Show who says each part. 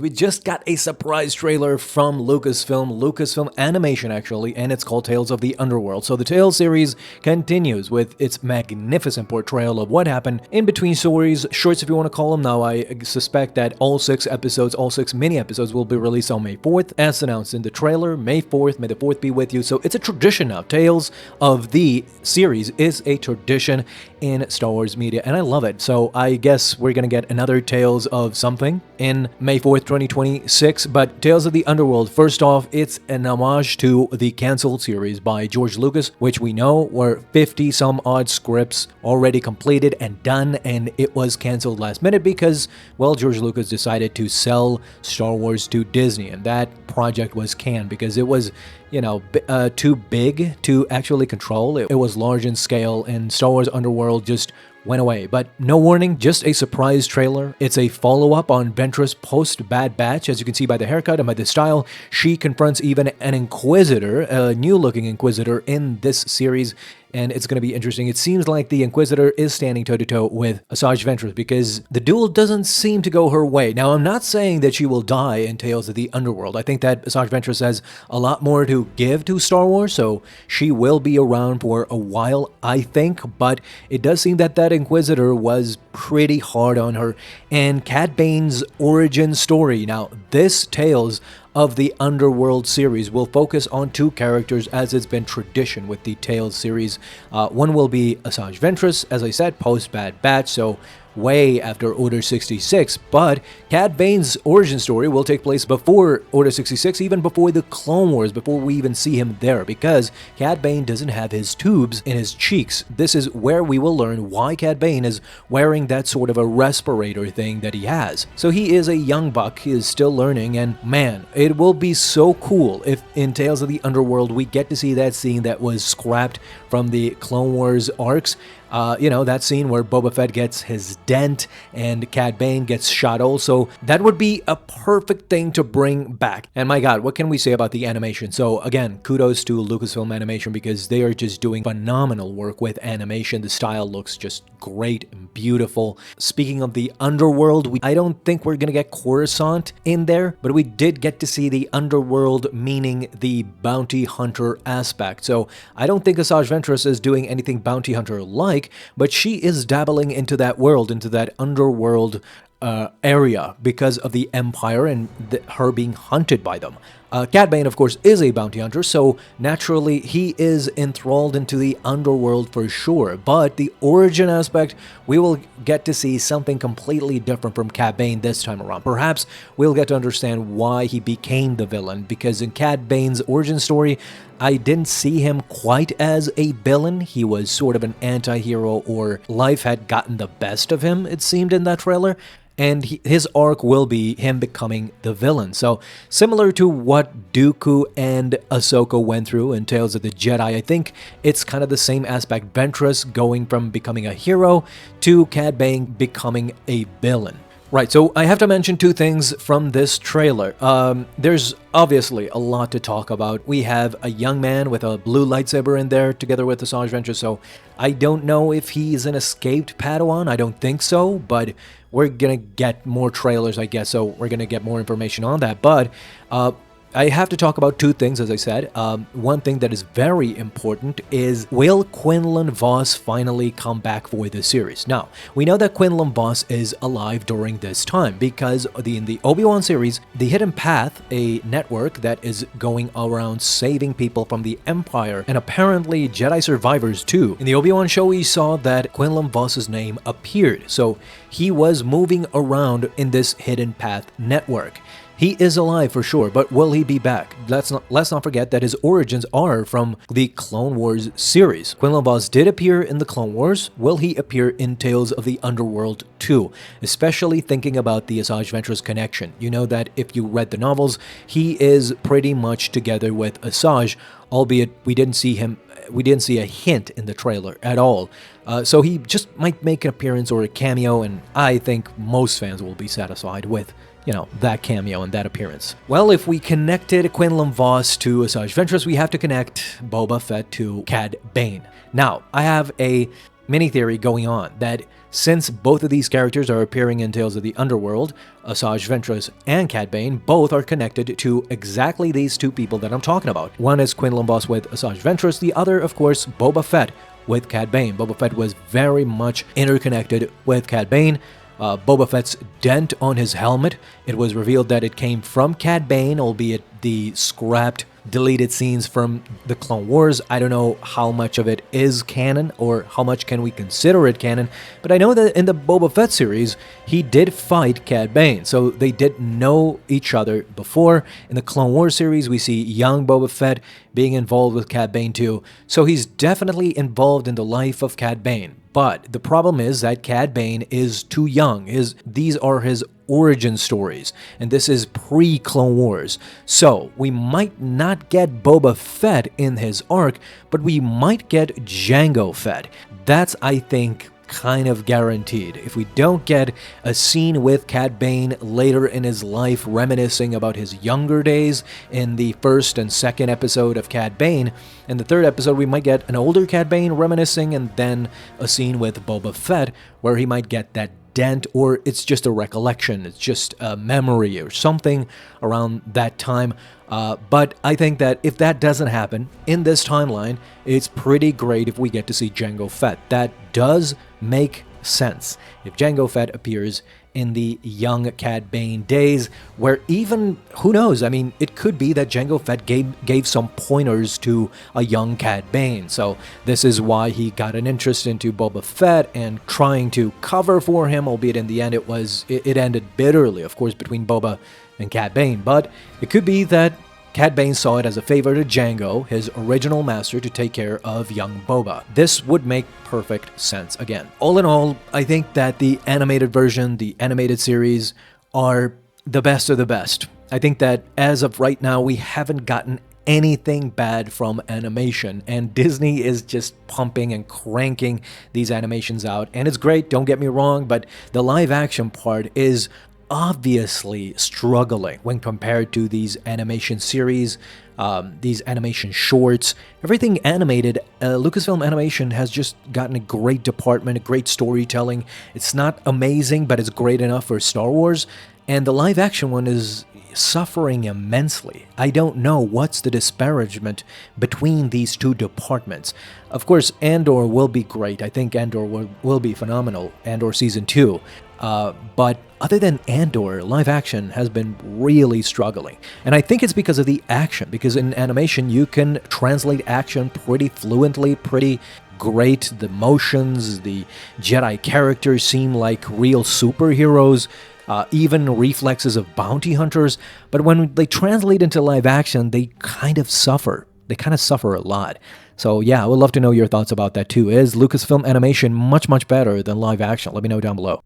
Speaker 1: We just got a surprise trailer from Lucasfilm Animation actually, and it's called Tales of the Underworld. So the Tales series continues with its magnificent portrayal of what happened in between stories, shorts if you want to call them. Now I suspect that all 6 mini episodes will be released on May 4th, as announced in the trailer. May 4th, may the 4th be with you. So it's a tradition now. Tales of the series is a tradition in Star Wars media, and I love it. So I guess we're gonna get another Tales of something in May 4th, 2026, but Tales of the Underworld, first off, it's an homage to the cancelled series by George Lucas, which we know were 50 some odd scripts already completed and done, and it was cancelled last minute because, well, George Lucas decided to sell Star Wars to Disney, and that project was canned because it was, too big to actually control. It was large in scale, and Star Wars Underworld just went away. But no warning, just a surprise trailer. It's a follow-up on Ventress post-Bad Batch. As you can see by the haircut and by the style, she confronts even an Inquisitor, a new-looking Inquisitor in this series, and it's going to be interesting. It seems like the Inquisitor is standing toe-to-toe with Asajj Ventress because the duel doesn't seem to go her way. Now, I'm not saying that she will die in Tales of the Underworld. I think that Asajj Ventress has a lot more to give to Star Wars, so she will be around for a while, I think, but it does seem that that Inquisitor was pretty hard on her. And Cad Bane's origin story. Now, this Tales of the Underworld series will focus on 2 characters, as it's been tradition with the Tales series. One will be Asajj Ventress, as I said, post-Bad Batch, so way after Order 66, but Cad Bane's origin story will take place before Order 66, even before the Clone Wars, before we even see him there, because Cad Bane doesn't have his tubes in his cheeks. This is where we will learn why Cad Bane is wearing that sort of a respirator thing that he has. So he is a young buck, he is still learning, and man, it will be so cool if in Tales of the Underworld we get to see that scene that was scrapped from the Clone Wars arcs. That scene where Boba Fett gets his dent and Cad Bane gets shot also. That would be a perfect thing to bring back. And my god, what can we say about the animation? So again, kudos to Lucasfilm Animation because they are just doing phenomenal work with animation. The style looks just great and beautiful. Speaking of the Underworld, I don't think we're gonna get Coruscant in there, but we did get to see the Underworld, meaning the bounty hunter aspect. So I don't think Asajj Ventress is doing anything bounty hunter-like, but she is dabbling into that world, into that underworld area because of the Empire and her being hunted by them. Cad Bane, of course, is a bounty hunter, so naturally he is enthralled into the underworld for sure. But the origin aspect, we will get to see something completely different from Cad Bane this time around. Perhaps we'll get to understand why he became the villain, because in Cad Bane's origin story, I didn't see him quite as a villain. He was sort of an anti-hero, or life had gotten the best of him, it seemed in that trailer. And his arc will be him becoming the villain. So similar to what Dooku and Ahsoka went through in Tales of the Jedi, I think it's kind of the same aspect. Ventress going from becoming a hero to Cad Bane becoming a villain. Right, so I have to mention 2 things from this trailer. There's obviously a lot to talk about. We have a young man with a blue lightsaber in there together with Asajj Ventress, so I don't know if he's an escaped Padawan. I don't think so, but we're gonna get more trailers, I guess, so we're gonna get more information on that. But I have to talk about 2 things, as I said. One thing that is very important is, will Quinlan Vos finally come back for the series? Now, we know that Quinlan Vos is alive during this time because in the Obi-Wan series, the Hidden Path, a network that is going around saving people from the Empire, and apparently Jedi survivors too. In the Obi-Wan show, we saw that Quinlan Vos's name appeared, so he was moving around in this Hidden Path network. He is alive for sure, but will he be back? Let's not forget that his origins are from the Clone Wars series. Quinlan Vos did appear in the Clone Wars. Will he appear in Tales of the Underworld too? Especially thinking about the Asajj Ventress connection. You know that if you read the novels, he is pretty much together with Asajj, albeit we didn't see a hint in the trailer at all. So he just might make an appearance or a cameo, and I think most fans will be satisfied with that cameo and that appearance. Well, if we connected Quinlan Vos to Asajj Ventress, we have to connect Boba Fett to Cad Bane. Now, I have a mini-theory going on that since both of these characters are appearing in Tales of the Underworld, Asajj Ventress and Cad Bane both are connected to exactly these two people that I'm talking about. One is Quinlan Vos with Asajj Ventress, the other, of course, Boba Fett with Cad Bane. Boba Fett was very much interconnected with Cad Bane. Boba Fett's dent on his helmet, it was revealed that it came from Cad Bane, albeit the scrapped, deleted scenes from the Clone Wars. I don't know how much of it is canon or how much can we consider it canon, but I know that in the Boba Fett series, he did fight Cad Bane, so they did know each other before. In the Clone Wars series, we see young Boba Fett being involved with Cad Bane too, so he's definitely involved in the life of Cad Bane. But the problem is that Cad Bane is too young. These are his origin stories, and this is pre-Clone Wars. So we might not get Boba Fett in his arc, but we might get Jango Fett. That's, I think, kind of guaranteed. If we don't get a scene with Cad Bane later in his life reminiscing about his younger days in the first and second episode of Cad Bane, in the third episode we might get an older Cad Bane reminiscing, and then a scene with Boba Fett where he might get that dent, or it's just a recollection, it's just a memory or something around that time. But I think that if that doesn't happen in this timeline, it's pretty great if we get to see Jango Fett. That does make sense. If Jango Fett appears in the young Cad Bane days, where even, who knows, I mean, it could be that Jango Fett gave some pointers to a young Cad Bane, so this is why he got an interest into Boba Fett and trying to cover for him, albeit in the end it ended bitterly, of course, between Boba and Cad Bane, but it could be that Cad Bane saw it as a favor to Jango, his original master, to take care of young Boba. This would make perfect sense again. All in all, I think that the animated version, the animated series, are the best of the best. I think that as of right now, we haven't gotten anything bad from animation, and Disney is just pumping and cranking these animations out, and it's great, don't get me wrong, but the live action part is obviously struggling when compared to these animation series, these animation shorts, everything animated. Lucasfilm Animation has just gotten a great department, a great storytelling. It's not amazing, but it's great enough for Star Wars, and the live action one is suffering immensely. I don't know what's the disparagement between these two departments. Of course, Andor will be great. I think Andor will be phenomenal, Andor Season 2. But other than Andor, live action has been really struggling. And I think it's because of the action, because in animation you can translate action pretty fluently, pretty great. The motions, the Jedi characters seem like real superheroes, even reflexes of bounty hunters. But when they translate into live action, they kind of suffer. They kind of suffer a lot. So yeah, I would love to know your thoughts about that too. Is Lucasfilm Animation much, much better than live action? Let me know down below.